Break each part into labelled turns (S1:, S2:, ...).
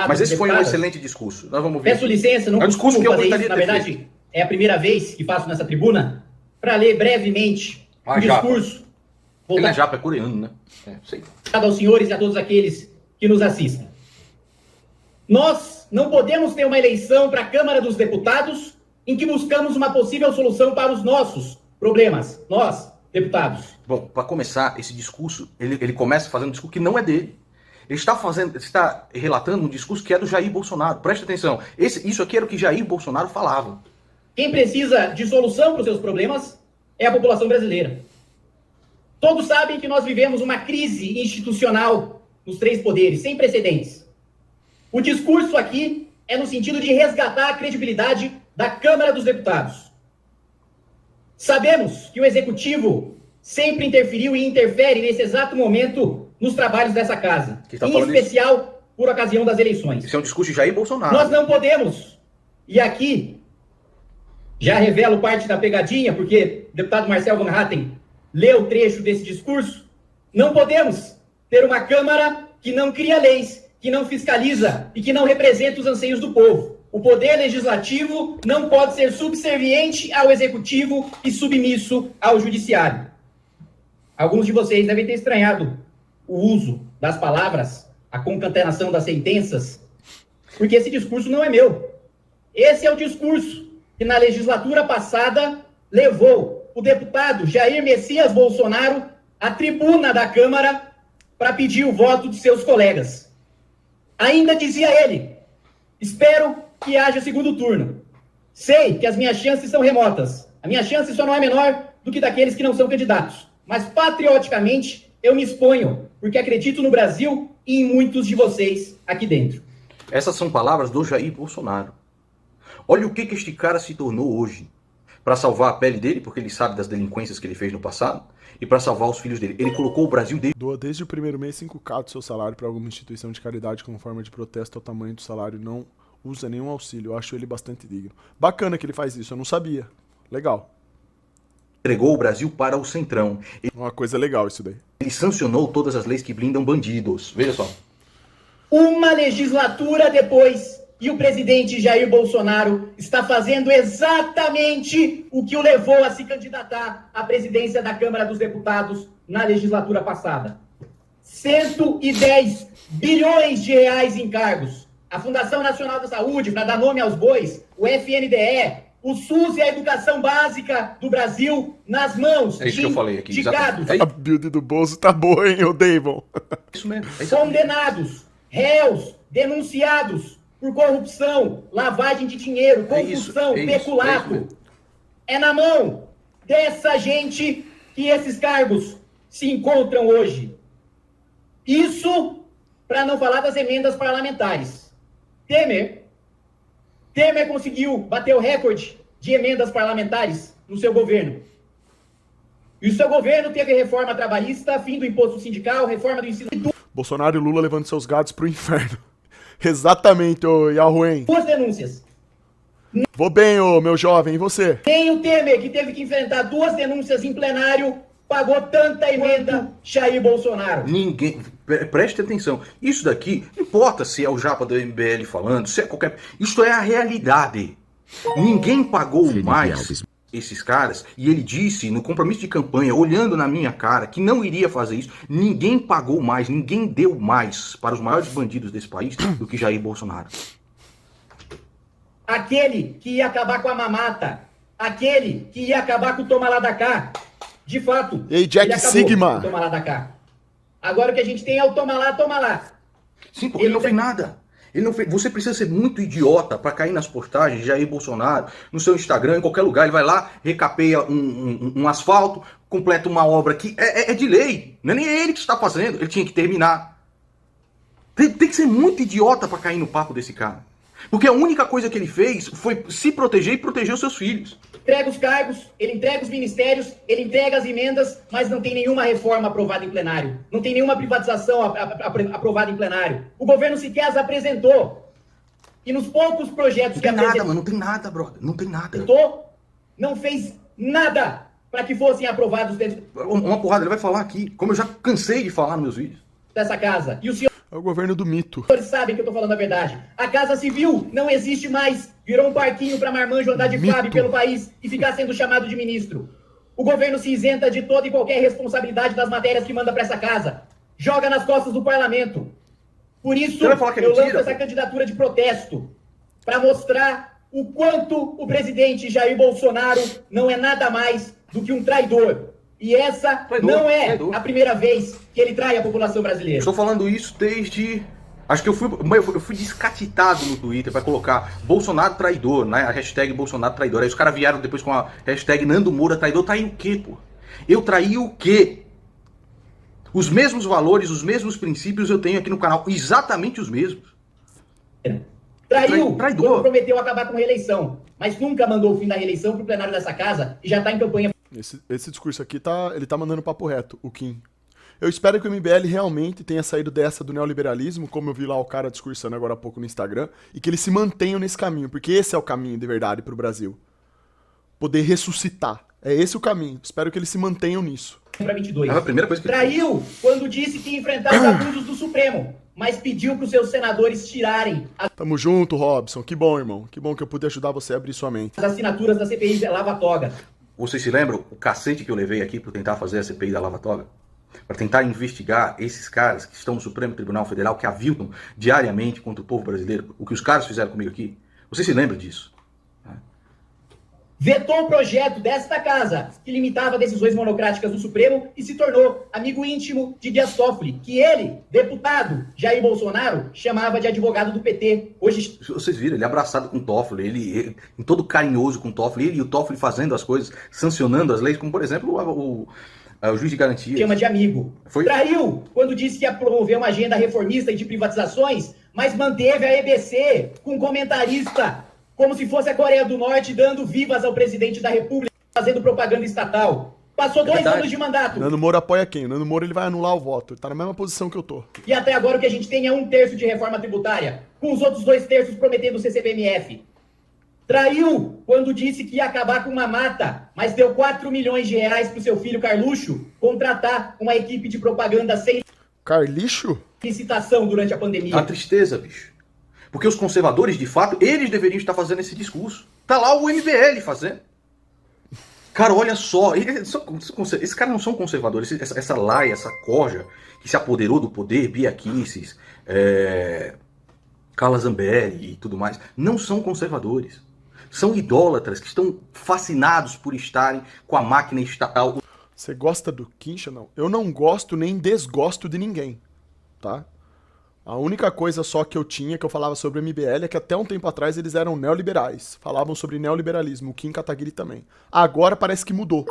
S1: deputados.
S2: Mas esse
S1: deputadas.
S2: foi um excelente discurso. Nós vamos ver.
S1: Peço licença, não
S2: discurso que eu
S1: fazer
S2: gostaria
S1: isso. Na
S2: de ter
S1: verdade,
S2: feito.
S1: é a primeira vez que faço nessa tribuna para ler brevemente o discurso.
S2: Ele é japa, é coreano, né? Sei.
S1: Aos senhores e a todos aqueles que nos assistem. Nós não podemos ter uma eleição para a Câmara dos Deputados em que buscamos uma possível solução para os nossos problemas. Nós, deputados.
S2: Bom, para começar, esse discurso, ele começa fazendo um discurso que não é dele. Ele está relatando um discurso que é do Jair Bolsonaro. Preste atenção. Isso aqui era o que Jair Bolsonaro falava.
S1: Quem precisa de solução para os seus problemas é a população brasileira. Todos sabem que nós vivemos uma crise institucional nos três poderes, sem precedentes. O discurso aqui é no sentido de resgatar a credibilidade da Câmara dos Deputados. Sabemos que o Executivo sempre interferiu e interfere nesse exato momento nos trabalhos dessa casa, em especial por ocasião das eleições.
S2: Esse é um discurso de Jair Bolsonaro.
S1: Nós não podemos, e aqui já revelo parte da pegadinha, porque o deputado Marcel Van Hatten leu o trecho desse discurso, não podemos ter uma Câmara que não cria leis, que não fiscaliza e que não representa os anseios do povo. O poder legislativo não pode ser subserviente ao executivo e submisso ao judiciário. Alguns de vocês devem ter estranhado o uso das palavras, a concatenação das sentenças, porque esse discurso não é meu. Esse é o discurso que na legislatura passada levou o deputado Jair Messias Bolsonaro à tribuna da Câmara para pedir o voto de seus colegas. Ainda dizia ele: espero que haja segundo turno. Sei que as minhas chances são remotas. A minha chance só não é menor do que daqueles que não são candidatos. Mas patrioticamente eu me exponho, porque acredito no Brasil e em muitos de vocês aqui dentro.
S2: Essas são palavras do Jair Bolsonaro. Olha o que este cara se tornou hoje. Para salvar a pele dele, porque ele sabe das delinquências que ele fez no passado, e para salvar os filhos dele. Ele colocou o Brasil dele.
S3: Doa desde o primeiro mês 5K do seu salário para alguma instituição de caridade como forma de protesto ao tamanho do salário. Não usa nenhum auxílio. Eu acho ele bastante digno. Bacana que ele faz isso, eu não sabia. Legal.
S2: Entregou o Brasil para o Centrão.
S3: Uma coisa legal isso daí.
S2: Ele sancionou todas as leis que blindam bandidos. Veja só.
S1: Uma legislatura depois, e o presidente Jair Bolsonaro está fazendo exatamente o que o levou a se candidatar à presidência da Câmara dos Deputados na legislatura passada. 110 bilhões de reais em cargos. A Fundação Nacional da Saúde, para dar nome aos bois, o FNDE, o SUS e a educação básica do Brasil nas mãos
S2: é isso que eu falei aqui,
S1: de gados.
S3: A build do Bozo tá boa, hein, ô Davon?
S2: Isso mesmo.
S1: Condenados, réus, denunciados por corrupção, lavagem de dinheiro, concussão, peculato. É na mão dessa gente que esses cargos se encontram hoje. Isso para não falar das emendas parlamentares. Temer conseguiu bater o recorde de emendas parlamentares no seu governo. E o seu governo teve reforma trabalhista, fim do imposto sindical, reforma do ensino...
S3: Bolsonaro e Lula levando seus gatos pro inferno. Exatamente, ô Yahuen.
S1: Duas denúncias.
S3: Vou bem, ô meu jovem, e você?
S1: Nem o Temer, que teve que enfrentar duas denúncias em plenário, pagou tanta emenda Jair Bolsonaro.
S2: Ninguém... Preste atenção. Isso daqui, não importa se é o japa do MBL falando, se é qualquer... Isso é a realidade. Ninguém pagou mais esses caras, e ele disse no compromisso de campanha, olhando na minha cara, que não iria fazer isso. Ninguém pagou mais, ninguém deu mais para os maiores bandidos desse país do que Jair Bolsonaro.
S1: Aquele que ia acabar com a mamata, aquele que ia acabar com o toma lá da cá, de fato,
S3: e aí, Jack
S1: ele acabou
S3: Sigma.
S1: com o toma lá da cá. Agora o que a gente tem é o toma lá, toma lá.
S2: Sim, porque ele não fez nada. Ele não fez... Você precisa ser muito idiota para cair nas postagens de Jair Bolsonaro, no seu Instagram, em qualquer lugar. Ele vai lá, recapeia um asfalto, completa uma obra que é de lei. Não é nem ele que está fazendo, ele tinha que terminar. Tem que ser muito idiota para cair no papo desse cara. Porque a única coisa que ele fez foi se proteger e proteger os seus filhos.
S1: Entrega os cargos, ele entrega os ministérios, ele entrega as emendas, mas não tem nenhuma reforma aprovada em plenário. Não tem nenhuma privatização aprovada em plenário. O governo sequer as apresentou. E nos poucos projetos que apresentou...
S2: Não tem nada, brother. Não tem nada.
S1: Não fez nada para que fossem aprovados dentro...
S2: Uma porrada, ele vai falar aqui, como eu já cansei de falar nos meus vídeos.
S1: Dessa casa. E o senhor...
S3: É o governo do mito.
S1: Os senhores sabem que eu tô falando a verdade. A Casa Civil não existe mais. Virou um parquinho para marmanjo andar de Fábio pelo país e ficar sendo chamado de ministro. O governo se isenta de toda e qualquer responsabilidade das matérias que manda para essa casa. Joga nas costas do parlamento. Por isso, eu lanço essa candidatura de protesto para mostrar o quanto o presidente Jair Bolsonaro não é nada mais do que um traidor. E essa não é a primeira vez que ele trai a população brasileira.
S2: Estou falando isso desde... Acho que eu fui descatitado no Twitter para colocar Bolsonaro traidor, né? A hashtag Bolsonaro traidor. Aí os caras vieram depois com a hashtag Nando Moura traidor. Traí o quê, pô? Eu traí o quê? Os mesmos valores, os mesmos princípios eu tenho aqui no canal. Exatamente os mesmos.
S1: Traidor.
S2: Traidor.
S1: Prometeu acabar com a reeleição, mas nunca mandou o fim da reeleição pro plenário dessa casa e já tá em campanha.
S3: Esse discurso aqui, ele tá mandando papo reto, o Kim. Eu espero que o MBL realmente tenha saído dessa do neoliberalismo, como eu vi lá o cara discursando agora há pouco no Instagram, e que eles se mantenham nesse caminho, porque esse é o caminho de verdade pro Brasil. Poder ressuscitar. É esse o caminho. Espero que eles se mantenham nisso.
S1: Pra 22.
S2: A primeira coisa que...
S1: Traiu quando disse que ia enfrentar os abusos do Supremo, mas pediu pros seus senadores tirarem
S3: Tamo junto, Robson. Que bom, irmão. Que bom que eu pude ajudar você a abrir sua mente.
S1: as assinaturas da CPI da Lava Toga.
S2: Vocês se lembram o cacete que eu levei aqui para tentar fazer a CPI da Lava Toga? Para tentar investigar esses caras que estão no Supremo Tribunal Federal, que aviltam diariamente contra o povo brasileiro, o que os caras fizeram comigo aqui. Vocês se lembram disso?
S1: Vetou o projeto desta casa, que limitava decisões monocráticas do Supremo e se tornou amigo íntimo de Dias Toffoli, que ele, deputado Jair Bolsonaro, chamava de advogado do PT. Hoje...
S2: Vocês viram, ele abraçado com o Toffoli, ele todo carinhoso com o Toffoli, ele e o Toffoli fazendo as coisas, sancionando as leis, como por exemplo o juiz de garantia.
S1: Chama de amigo.
S2: Foi?
S1: Traiu quando disse que ia promover uma agenda reformista e de privatizações, mas manteve a EBC com comentarista, como se fosse a Coreia do Norte dando vivas ao presidente da República, fazendo propaganda estatal. Passou 2 anos de mandato.
S3: Nando Moura apoia quem? O Nando Moura ele vai anular o voto. Ele tá na mesma posição que eu tô.
S1: E até agora o que a gente tem é 1/3 de reforma tributária, com os outros 2/3 prometendo o CCPMF. Traiu quando disse que ia acabar com uma mata, mas deu 4 milhões de reais pro seu filho Carluxo contratar uma equipe de propaganda sem
S3: Carlixo?
S1: licitação durante a pandemia.
S2: A tristeza, bicho. Porque os conservadores, de fato, eles deveriam estar fazendo esse discurso. Tá lá o MBL fazendo. Cara, olha só. Esses caras não são conservadores. Essa laia, essa corja que se apoderou do poder, Bia Kicis, Carla Zambelli e tudo mais, não são conservadores. São idólatras que estão fascinados por estarem com a máquina estatal.
S3: Você gosta do Quincha? Não. Eu não gosto nem desgosto de ninguém, tá? A única coisa só que eu tinha, que eu falava sobre o MBL, é que até um tempo atrás eles eram neoliberais. Falavam sobre neoliberalismo, o Kim Kataguiri também. Agora parece que mudou.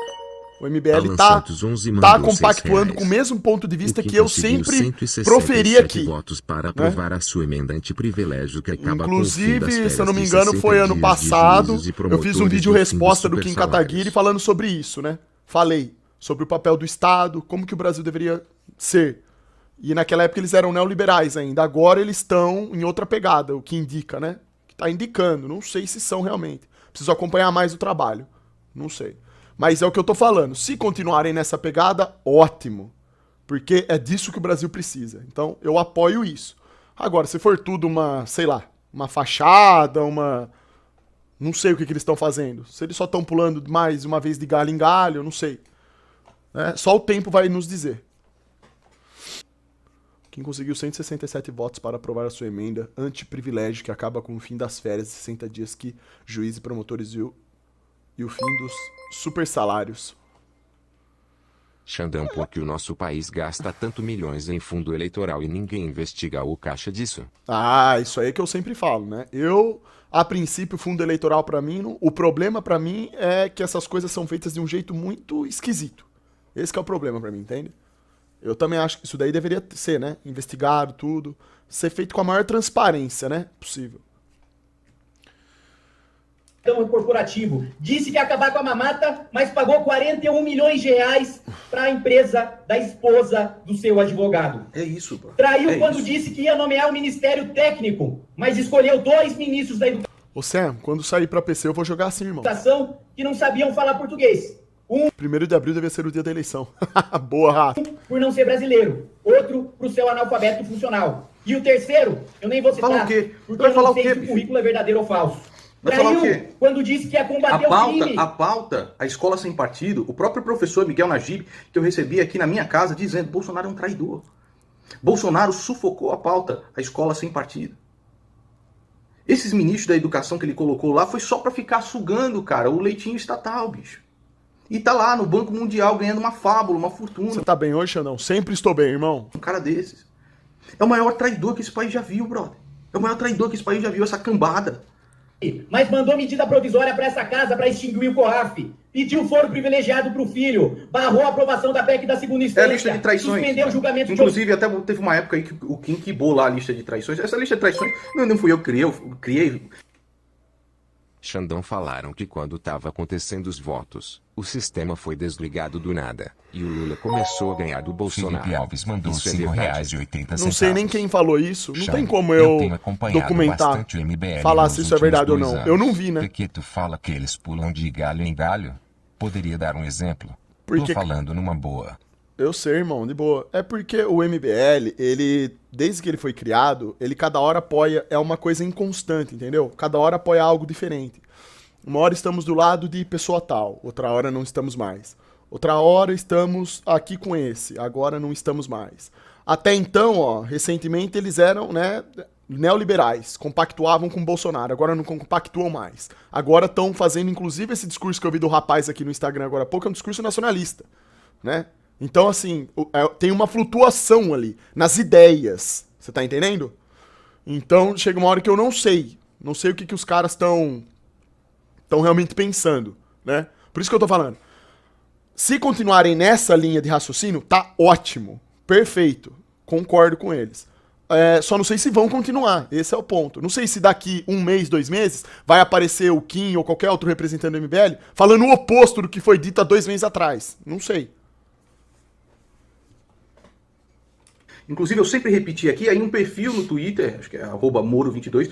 S3: O MBL tá compactuando com o mesmo ponto de vista que eu sempre proferi aqui.
S4: Votos para aprovar a sua emenda antiprivilégio que acaba
S3: inclusive, se eu não me engano, foi ano passado, eu fiz um vídeo resposta do Kim Kataguiri falando sobre isso, né? Falei sobre o papel do Estado, como que o Brasil deveria ser. E naquela época eles eram neoliberais ainda. Agora eles estão em outra pegada, o que indica, né? Que tá indicando. Não sei se são realmente. Preciso acompanhar mais o trabalho. Não sei. Mas é o que eu tô falando. Se continuarem nessa pegada, ótimo. Porque é disso que o Brasil precisa. Então eu apoio isso. Agora, se for tudo uma, sei lá, uma fachada, uma... Não sei o que eles estão fazendo. Se eles só estão pulando mais uma vez de galho em galho, eu não sei. Só o tempo vai nos dizer. Quem conseguiu 167 votos para aprovar a sua emenda anti-privilégio que acaba com o fim das férias de 60 dias que juízes e promotores e o fim dos super salários.
S4: Xandão, porque o nosso país gasta tanto milhões em fundo eleitoral e ninguém investiga o caixa disso.
S3: Ah, isso aí que eu sempre falo, né? A princípio, fundo eleitoral pra mim, o problema pra mim é que essas coisas são feitas de um jeito muito esquisito. Esse que é o problema pra mim, entende? Eu também acho que isso daí deveria ser, né? Investigado, tudo. Ser feito com a maior transparência, né? Possível.
S1: Corporativo. Disse que ia acabar com a mamata, mas pagou 41 milhões de reais para a empresa da esposa do seu advogado.
S2: É isso, pô.
S1: Traiu quando disse que ia nomear o Ministério Técnico, mas escolheu 2 ministros da
S3: Ô Sam, quando sair pra PC eu vou jogar assim, irmão.
S1: Educação que não sabiam falar português.
S3: 1 de abril deve ser o dia da eleição. Boa, Rafa.
S1: Por não ser brasileiro, outro por ser analfabeto funcional. E o terceiro, eu nem vou citar,
S2: Fala o quê?
S1: porque
S2: Vai
S1: eu
S2: falar
S1: não
S2: o
S1: sei
S2: quê,
S1: se o
S2: bicho?
S1: currículo é verdadeiro ou falso.
S2: Vai falar o
S1: Traiu
S2: quê?
S1: quando disse que ia combater o crime.
S2: A pauta, a escola sem partido, o próprio professor Miguel Najib, que eu recebi aqui na minha casa, dizendo: Bolsonaro é um traidor. Bolsonaro sufocou a pauta, a escola sem partido. Esses ministros da educação que ele colocou lá foi só pra ficar sugando, cara, o leitinho estatal, bicho. E tá lá no Banco Mundial ganhando uma fábula, uma fortuna.
S3: Você tá bem hoje, Xandão? Sempre estou bem, irmão.
S2: Um cara desses. É o maior traidor que esse país já viu, brother. É o maior traidor que esse país já viu, essa cambada.
S1: Mas mandou medida provisória para essa casa para extinguir o COAF. Pediu foro privilegiado para o filho. Barrou a aprovação da PEC da segunda
S2: É
S1: instância.
S2: a lista de traições.
S1: Suspendeu o julgamento
S2: Inclusive, até teve uma época aí que o Kim quibou lá a lista de traições. Essa lista de traições não fui eu que criei.
S4: Xandão falaram que quando tava acontecendo os votos, o sistema foi desligado do nada, e o Lula começou a ganhar do Bolsonaro.
S5: Felipe Alves mandou
S4: Isso é
S5: R$5,80.
S3: Não sei nem quem falou isso. Não
S5: Xande,
S3: tem como
S5: eu
S3: eu
S5: tenho acompanhado
S3: documentar,
S5: bastante o MBL
S3: falar
S5: nos
S3: se isso é
S5: últimos
S3: verdade ou
S5: 2
S3: não.
S5: anos.
S3: Eu não vi, né?
S5: Porque tu fala que eles pulam de galho em galho? Poderia dar um exemplo?
S3: Porque-
S5: Tô falando numa boa.
S3: Eu sei, irmão, de boa. É porque o MBL, ele, desde que ele foi criado, ele cada hora apoia, é uma coisa inconstante, entendeu? Cada hora apoia algo diferente. Uma hora estamos do lado de pessoa tal, outra hora não estamos mais. Outra hora estamos aqui com esse, agora não estamos mais. Até então, ó, recentemente eles eram, né, neoliberais, compactuavam com o Bolsonaro, agora não compactuam mais. Agora estão fazendo, inclusive, esse discurso que eu vi do rapaz aqui no Instagram agora há pouco, é um discurso nacionalista, né? Então, assim, tem uma flutuação ali, nas ideias, você tá entendendo? Então, chega uma hora que eu não sei o que os caras estão realmente pensando, né? Por isso que eu tô falando. Se continuarem nessa linha de raciocínio, tá ótimo, perfeito, concordo com eles. Só não sei se vão continuar, esse é o ponto. Não sei se daqui 1 mês, 2 meses, vai aparecer o Kim ou qualquer outro representante do MBL falando o oposto do que foi dito há 2 meses atrás. Não sei.
S2: Inclusive, eu sempre repeti aqui, aí um perfil no Twitter, acho que é @moro22,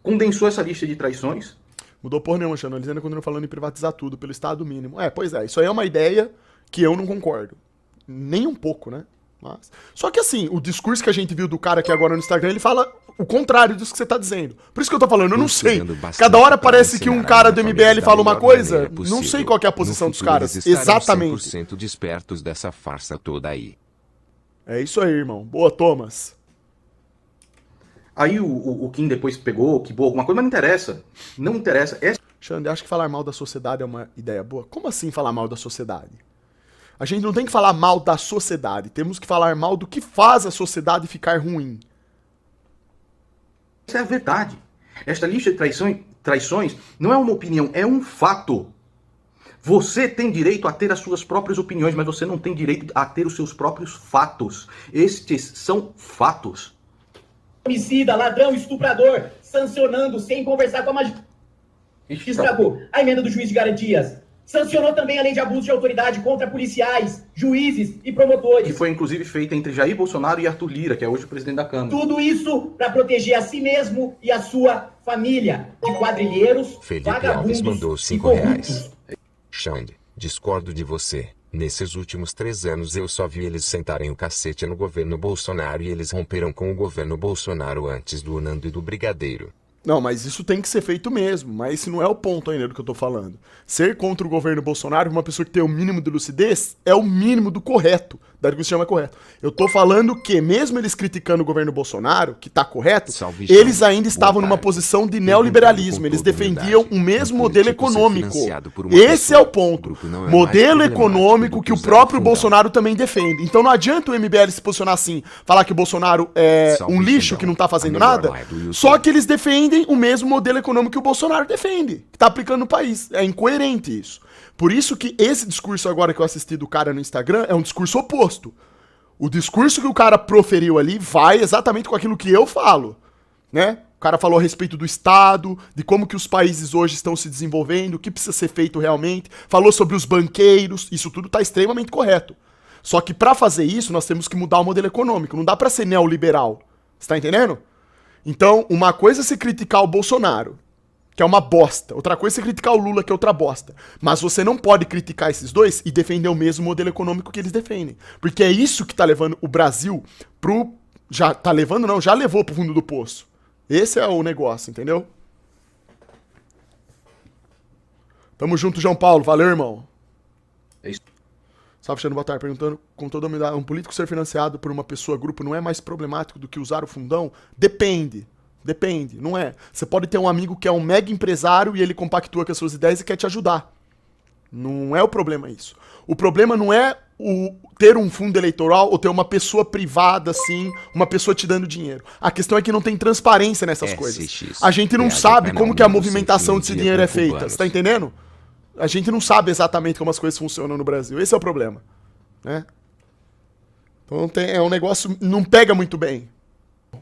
S2: condensou essa lista de traições.
S3: Mudou porra nenhuma, Xandão. Eles ainda continuam falando em privatizar tudo pelo Estado mínimo. Pois é, isso aí é uma ideia que eu não concordo. Nem um pouco, né? Mas... Só que assim, o discurso que a gente viu do cara aqui agora no Instagram, ele fala o contrário disso que você tá dizendo. Por isso que eu tô falando, eu não sei. Cada hora parece que um cara do MBL fala uma coisa, não sei qual que é a posição dos caras. Exatamente.
S4: 100% despertos dessa farsa toda aí.
S3: É isso aí, irmão. Boa, Thomas.
S2: Aí o Kim depois pegou, quibou alguma coisa, mas não interessa. Não interessa.
S3: Xande, acho que falar mal da sociedade é uma ideia boa. Como assim falar mal da sociedade? A gente não tem que falar mal da sociedade. Temos que falar mal do que faz a sociedade ficar ruim.
S2: Essa é a verdade. Esta lista de traições não é uma opinião, é um fato. Você tem direito a ter as suas próprias opiniões, mas você não tem direito a ter os seus próprios fatos. Estes são fatos.
S1: homicida, ladrão, estuprador, sancionando sem conversar com a magistrada. A emenda do juiz de garantias. Sancionou também a lei de abuso de autoridade contra policiais, juízes e promotores.
S2: Que foi inclusive feita entre Jair Bolsonaro e Arthur Lira, que é hoje o presidente da Câmara.
S1: Tudo isso para proteger a si mesmo e a sua família de quadrilheiros,
S4: Felipe Alves
S1: vagabundos
S4: mandou
S1: e
S4: R$5.
S1: corruptos.
S4: Xande, discordo de você. Nesses últimos 3 anos eu só vi eles sentarem o cacete no governo Bolsonaro e eles romperam com o governo Bolsonaro antes do Nando e do Brigadeiro.
S3: Não, mas isso tem que ser feito mesmo. Mas esse não é o ponto ainda do que eu tô falando. Ser contra o governo Bolsonaro, uma pessoa que tem o mínimo de lucidez, é o mínimo do correto. Daí que se chama correto. Eu tô falando que, mesmo eles criticando o governo Bolsonaro, que tá correto,
S4: Salve,
S3: eles
S4: Xande.
S3: ainda estavam
S4: Boa
S3: numa
S4: tarde.
S3: posição de neoliberalismo. Eles defendiam o mesmo modelo econômico. Esse é o ponto. Modelo econômico que o próprio Bolsonaro também defende. Então não adianta o MBL se posicionar assim, falar que o Bolsonaro é um lixo que não tá fazendo nada, só que eles defendem o mesmo modelo econômico que o Bolsonaro defende, que tá aplicando no país. É incoerente isso. Por isso que esse discurso agora que eu assisti do cara no Instagram é um discurso oposto. O discurso que o cara proferiu ali vai exatamente com aquilo que eu falo, né? O cara falou a respeito do Estado, de como que os países hoje estão se desenvolvendo, o que precisa ser feito realmente, falou sobre os banqueiros, isso tudo tá extremamente correto. Só que para fazer isso, nós temos que mudar o modelo econômico, não dá para ser neoliberal. Você tá entendendo? Então, uma coisa é se criticar o Bolsonaro, que é uma bosta. Outra coisa é você criticar o Lula, que é outra bosta. Mas você não pode criticar esses dois e defender o mesmo modelo econômico que eles defendem. Porque é isso que tá levando o Brasil pro... Já tá levando, não, já levou pro fundo do poço. Esse é o negócio, entendeu? Tamo junto, João Paulo. Valeu, irmão.
S2: É isso.
S3: Salve, Xano, boa tarde. Perguntando com toda a humildade, um político ser financiado por uma pessoa, grupo, não é mais problemático do que usar o fundão? Depende. Depende, não é. Você pode ter um amigo que é um mega empresário e ele compactua com as suas ideias e quer te ajudar. Não é o problema isso. O problema não é ter um fundo eleitoral ou ter uma pessoa privada, assim, uma pessoa te dando dinheiro. A questão é que não tem transparência nessas coisas. A gente não sabe como que a movimentação desse dinheiro é feita. Você tá entendendo? A gente não sabe exatamente como as coisas funcionam no Brasil. Esse é o problema, né? Então é um negócio não pega muito bem.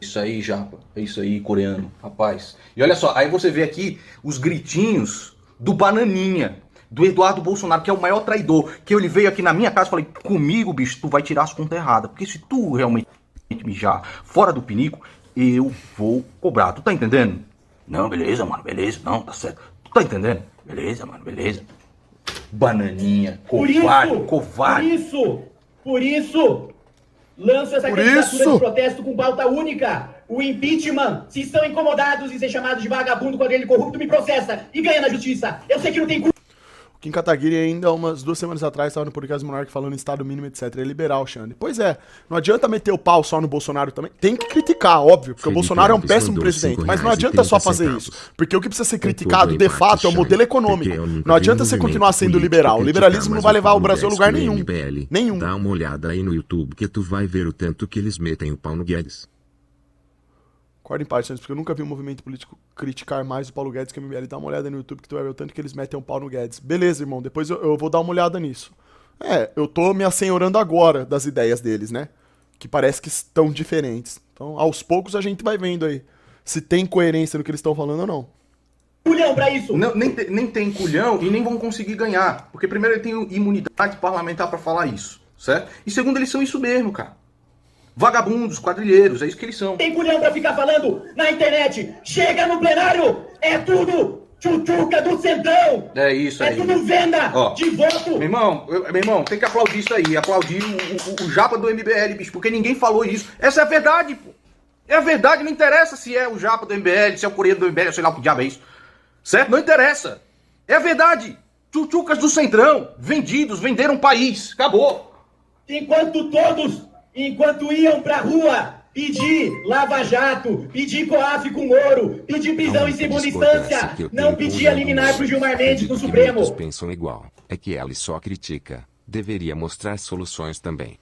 S2: Isso aí, Japa. É isso aí, coreano. Rapaz. E olha só, aí você vê aqui os gritinhos do Bananinha, do Eduardo Bolsonaro, que é o maior traidor. Que ele veio aqui na minha casa e falei, comigo, bicho, tu vai tirar as contas erradas. Porque se tu realmente mijar fora do pinico, eu vou cobrar. Tu tá entendendo? Não, beleza, mano, beleza. Não, tá certo. Tu tá entendendo? Beleza, mano, beleza. Bananinha, covarde, covarde.
S1: Por isso, lança essa candidatura de protesto com pauta única. O impeachment. Se estão incomodados em ser chamados de vagabundo, quadrilha corrupto, me processa e ganha na justiça. Eu sei que não tem culpa.
S3: O Kim Kataguiri ainda umas 2 semanas atrás estava no podcast Monark falando em estado mínimo, etc. É liberal, Xande. Pois é, não adianta meter o pau só no Bolsonaro também. Tem que criticar, óbvio, porque
S5: Felipe
S3: o Bolsonaro é um
S5: Alves
S3: péssimo presidente. Mas não adianta só fazer isso. Porque o que precisa ser criticado, de fato, é o modelo econômico. Não adianta você continuar sendo liberal. O liberalismo não vai levar o Brasil a lugar nenhum. Nenhum.
S5: Dá uma olhada aí no YouTube que tu vai ver o tanto que eles metem o pau no Guedes.
S3: Concordo em parte, porque eu nunca vi um movimento político criticar mais o Paulo Guedes que o MBL. Dá uma olhada no YouTube que tu vai ver o tanto que eles metem um pau no Guedes. Beleza, irmão, depois eu vou dar uma olhada nisso. Eu tô me assenhorando agora das ideias deles, né? Que parece que estão diferentes. Então, aos poucos a gente vai vendo aí se tem coerência no que eles estão falando ou não.
S1: Culhão pra isso!
S2: Não, nem tem culhão e nem vão conseguir ganhar. Porque primeiro ele tem imunidade parlamentar pra falar isso, certo? E segundo, eles são isso mesmo, cara. Vagabundos, quadrilheiros, é isso que eles são.
S1: Tem culhão pra ficar falando na internet. Chega no plenário, é tudo tchutchuca do centrão.
S2: É isso aí.
S1: É tudo venda de voto.
S2: Meu irmão, tem que aplaudir isso aí. Aplaudir o japa do MBL, bicho, porque ninguém falou isso. Essa é a verdade, pô. É a verdade, não interessa se é o japa do MBL, se é o coreano do MBL, sei lá o que diabo é isso. Certo? Não interessa. É a verdade. Tchutchucas do centrão, venderam o país. Acabou.
S1: Enquanto iam pra rua pedir Lava-Jato, pedir COAF com ouro, pedir prisão em segunda instância, não pedir liminar pro Gilmar Mendes no Supremo.
S4: Todos pensam igual. É que ela só critica. Deveria mostrar soluções também.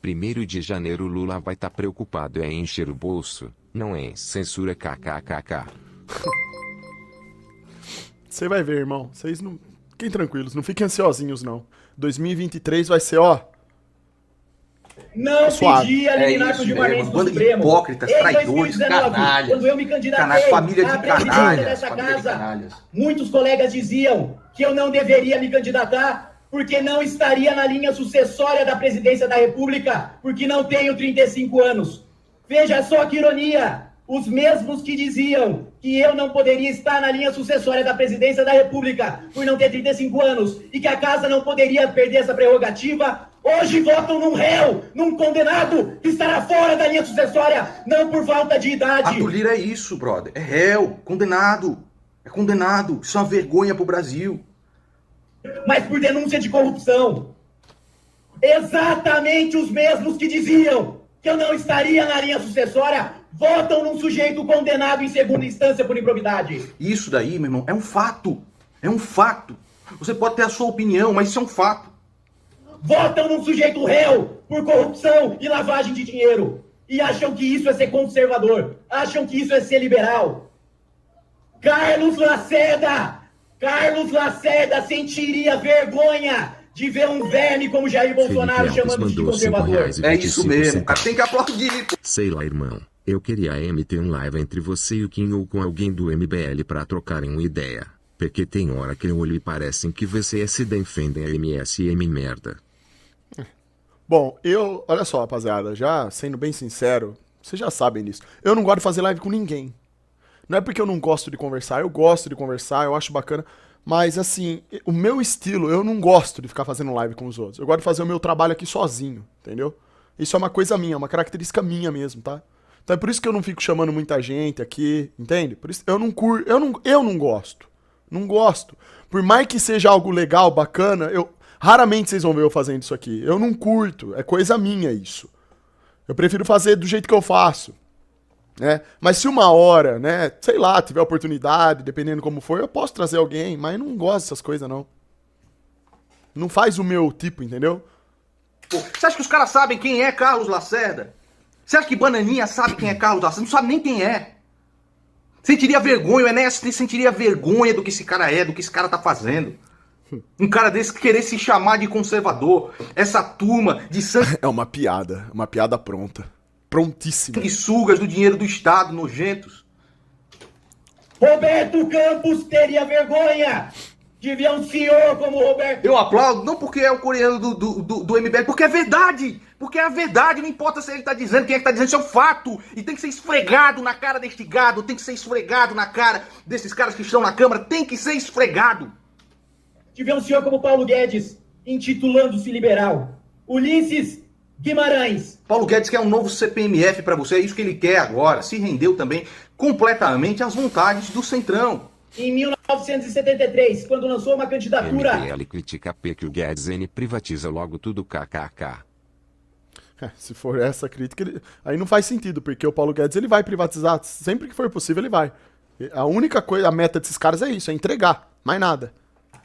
S4: 1º de janeiro Lula vai estar preocupado em encher o bolso, não em censura kkkk.
S3: Você vai ver, irmão. Vocês não... Fiquem tranquilos, não fiquem ansiosinhos, não. 2023 vai ser,
S1: não pedia liminar pro Gilmar Mendes no Supremo.
S2: Hipócritas, traidores, canalhas.
S1: Quando eu me candidatei
S2: família de
S1: à presidência dessa casa, muitos colegas diziam que eu não deveria me candidatar porque não estaria na linha sucessória da presidência da República, porque não tenho 35 anos. Veja só que ironia. Os mesmos que diziam que eu não poderia estar na linha sucessória da presidência da República por não ter 35 anos e que a casa não poderia perder essa prerrogativa, hoje votam num réu, num condenado que estará fora da linha sucessória, não por falta de idade.
S2: Arthur Lira é isso, brother. É réu, condenado. É condenado. Isso é uma vergonha pro Brasil.
S1: Mas por denúncia de corrupção. Exatamente os mesmos que diziam que eu não estaria na linha sucessória votam num sujeito condenado em segunda instância por improbidade.
S2: Isso daí, meu irmão, é um fato. É um fato. Você pode ter a sua opinião, mas isso é um fato.
S1: Votam num sujeito réu por corrupção e lavagem de dinheiro. E acham que isso é ser conservador. Acham que isso é ser liberal. Carlos Lacerda sentiria vergonha de ver um verme como Jair Bolsonaro chamando de conservador.
S2: É isso mesmo, cara. Tem que aplaudir.
S5: Sei lá, irmão. Eu queria meter um live entre você e o Kim ou com alguém do MBL pra trocarem uma ideia. Porque tem hora que eu olho e parecem que vocês se defendem a MSM merda.
S3: Bom, olha só, rapaziada, já sendo bem sincero, Vocês já sabem disso. Eu não gosto de fazer live com ninguém. Não é porque eu não gosto de conversar, eu gosto de conversar, eu acho bacana. Mas assim, o meu estilo, eu não gosto de ficar fazendo live com os outros. Eu gosto de fazer o meu trabalho aqui sozinho, entendeu? Isso é uma coisa minha, uma característica minha mesmo, tá? Então é por isso que eu não fico chamando muita gente aqui, entende? Por isso eu não curto, eu não gosto. Não gosto. Por mais que seja algo legal, bacana, raramente vocês vão ver eu fazendo isso aqui. Eu não curto, é coisa minha isso. Eu prefiro fazer do jeito que eu faço, né? Mas se uma hora, né, sei lá, tiver oportunidade, dependendo como for, eu posso trazer alguém, mas eu não gosto dessas coisas, não. Não faz o meu tipo, entendeu?
S2: Pô, você acha que os caras sabem quem é Carlos Lacerda? Você acha que Bananinha sabe quem é Carlos Lacerda? Não sabe nem quem é. Sentiria vergonha, o Enéas sentiria vergonha do que esse cara é, do que esse cara tá fazendo. Um cara desse querer se chamar de conservador. Essa turma de
S3: É uma piada pronta. Prontíssima.
S2: sanguessugas do dinheiro do Estado, nojentos.
S1: Roberto Campos teria vergonha de ver um senhor como Roberto.
S2: Eu aplaudo, não porque é o coreano do MBL, porque é verdade. Porque é a verdade, não importa se ele tá dizendo, quem é que tá dizendo, isso é um fato. E tem que ser esfregado na cara deste gado, tem que ser esfregado na cara desses caras que estão na Câmara, tem que ser esfregado.
S1: De ver um senhor como Paulo Guedes intitulando-se liberal. Ulisses Guimarães.
S2: Paulo Guedes quer um novo CPMF pra você, é isso que ele quer agora. Se rendeu também completamente às vontades do Centrão.
S1: Em 1973, quando lançou uma candidatura...
S4: MBL critica P que o Guedes N privatiza logo tudo kkk.
S3: Se for essa crítica, aí não faz sentido, porque o Paulo Guedes ele vai privatizar, sempre que for possível ele vai. A única coisa, a meta desses caras é isso, é entregar, mais nada.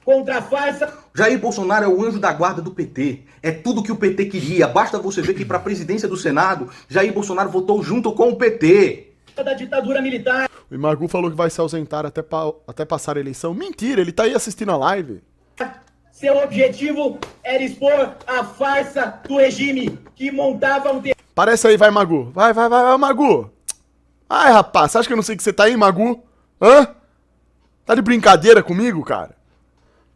S1: Contra a farsa...
S2: Jair Bolsonaro é o anjo da guarda do PT. É tudo que o PT queria. Basta você ver que para a presidência do Senado, Jair Bolsonaro votou junto com o PT.
S1: da ditadura militar.
S3: O Imagu falou que vai se ausentar até passar a eleição. Mentira, ele tá aí assistindo a live.
S1: Seu objetivo era expor a farsa do regime que montava um...
S3: Parece aí, vai, Magu. Vai, Magu. Ai, rapaz, você acha que eu não sei que você tá aí, Magu? Hã? Tá de brincadeira comigo, cara?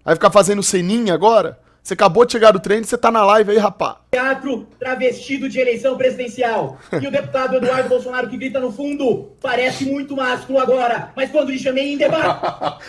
S3: Vai ficar fazendo ceninha agora? Você acabou de chegar do treino e você tá na live aí, rapá.
S1: Teatro travestido de eleição presidencial. E o deputado Eduardo Bolsonaro que grita no fundo, parece muito másculo agora, mas quando lhe chamei em debate...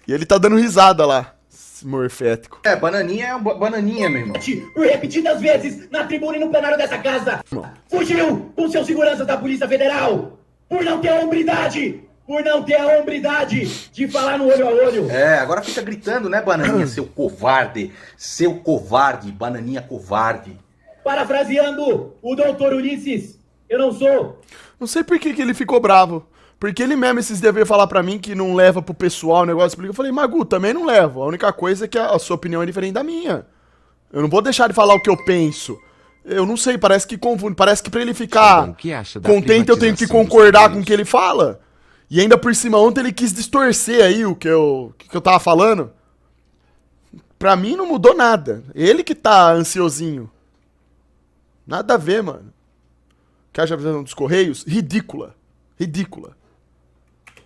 S3: E ele tá dando risada lá, esse morfético.
S2: É, bananinha é bananinha, meu irmão.
S1: Por repetidas vezes na tribuna e no plenário dessa casa. Fugiu com seus seguranças da Polícia Federal. Por não ter a hombridade. Por não ter a hombridade de falar no olho a olho.
S2: É, agora fica gritando, né, bananinha, seu covarde. Seu covarde, bananinha covarde.
S1: Parafraseando o doutor Ulisses, eu não sou.
S3: Não sei por que ele ficou bravo. Porque ele mesmo esses dias veio falar pra mim que não leva pro pessoal o negócio. Eu falei, Magu, também não levo. A única coisa é que a sua opinião é diferente da minha. Eu não vou deixar de falar o que eu penso. Eu não sei, parece que confunde. Parece que pra ele ficar contente eu tenho que concordar com o que ele fala. E ainda por cima, ontem ele quis distorcer aí o que eu tava falando. Pra mim não mudou nada. Ele que tá ansiosinho. Nada a ver, mano. Que haja visão dos Correios? Ridícula. Ridícula.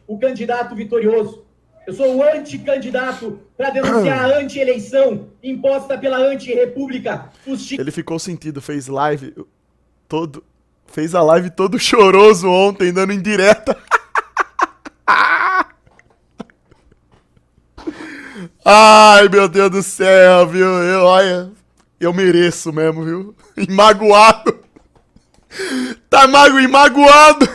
S1: O candidato vitorioso. Eu sou o anticandidato para denunciar a anti-eleição imposta pela anti-república.
S3: Ele ficou sentido, fez live todo... Fez a live todo choroso ontem, dando indireta. Ai, meu Deus do céu, viu? Olha, eu mereço mesmo, viu? Magoado. Tá magoado.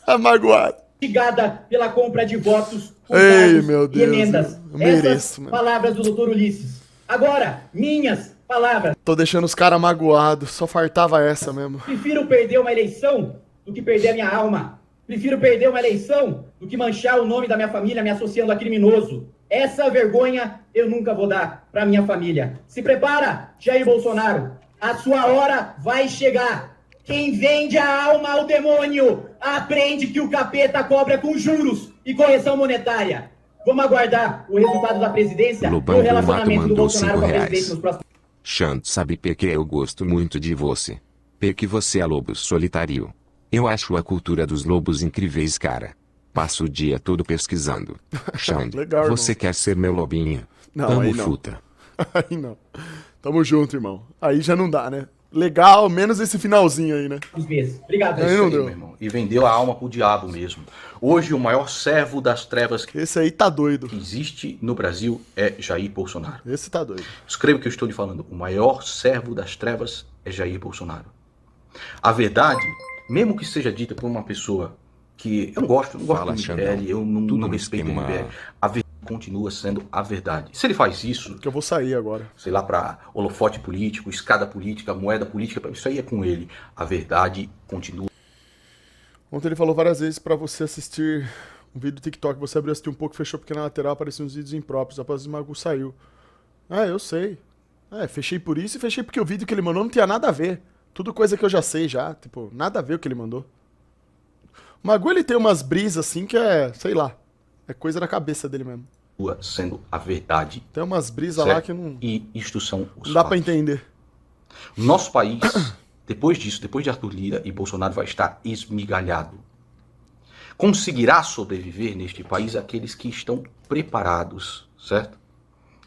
S3: Tá magoado.
S1: Investigada pela compra de votos por
S3: Ei, meu Deus,
S1: e emendas.
S3: eu mereço,
S1: Essas
S3: mano.
S1: palavras do doutor Ulisses. Agora, minhas palavras.
S3: Tô deixando os caras magoados. Só fartava essa mesmo.
S1: Prefiro perder uma eleição do que perder a minha alma. Prefiro perder uma eleição do que manchar o nome da minha família me associando a criminoso. Essa vergonha eu nunca vou dar pra minha família. Se prepara, Jair Bolsonaro. A sua hora vai chegar. Quem vende a alma ao demônio aprende que o capeta cobra com juros e correção monetária. Vamos aguardar o resultado da presidência e
S4: Lobão
S1: o relacionamento do
S4: mandou
S1: Bolsonaro com a
S4: R$5.
S1: presidência nos próximos...
S4: Xande, sabe porque eu gosto muito de você. Porque você é lobo solitário. Eu acho a cultura dos lobos incríveis, cara. Passo o dia todo pesquisando. Xande,
S3: Legal,
S4: você
S3: irmão.
S4: quer ser meu lobinho?
S3: Não,
S4: Amo
S3: aí não.
S4: fruta.
S3: Aí não. Tamo junto, irmão. Aí já não dá, né? legal, menos esse finalzinho aí, né?
S1: meses. Obrigado.
S3: Aí
S2: Isso
S3: não
S2: aí,
S3: deu.
S2: meu irmão. E vendeu a alma pro diabo mesmo. Hoje o maior servo das trevas que
S3: Esse aí tá doido.
S2: existe no Brasil é Jair Bolsonaro.
S3: Esse tá doido.
S2: Escreva o que eu estou lhe falando. O maior servo das trevas é Jair Bolsonaro. A verdade, mesmo que seja dita por uma pessoa que eu não gosto
S5: Fala,
S2: do
S5: Xandão.
S2: MBL, eu não,
S5: Tudo
S2: não
S5: no
S2: respeito o
S5: esquema.
S2: MBL, a verdade continua sendo a verdade. Se ele faz isso,
S3: Que eu vou sair agora.
S2: sei lá, para holofote político, escada política, moeda política, isso aí é com ele. A verdade continua.
S3: Ontem ele falou várias vezes pra você assistir um vídeo do TikTok. Você abriu, assistiu um pouco, fechou porque na lateral apareciam uns vídeos impróprios. Após o Magu saiu. Ah, eu sei. Fechei por isso e fechei porque o vídeo que ele mandou não tinha nada a ver. Tudo coisa que eu já sei já. Tipo, nada a ver o que ele mandou. O Magu, ele tem umas brisas assim que é, sei lá. É coisa da cabeça dele mesmo.
S2: Sendo a verdade.
S3: Tem umas brisas lá que não,
S2: E isto são os
S3: não dá pra
S2: fatos.
S3: entender.
S2: Nosso país, depois disso, depois de Arthur Lira e Bolsonaro, vai estar esmigalhado. Conseguirá sobreviver neste país aqueles que estão preparados, certo?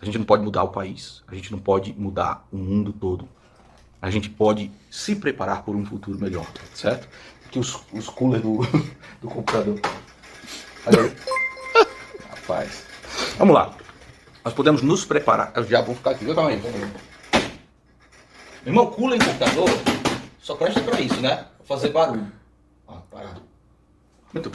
S2: A gente não pode mudar o país, a gente não pode mudar o mundo todo. A gente pode se preparar por um futuro melhor, certo? Aqui os coolers do computador. Olha aí. Rapaz. Vamos lá. Nós podemos nos preparar. Eu já vou ficar aqui, viu? Calma aí. Meu irmão, cooler em computador só presta pra isso, né? Pra fazer barulho.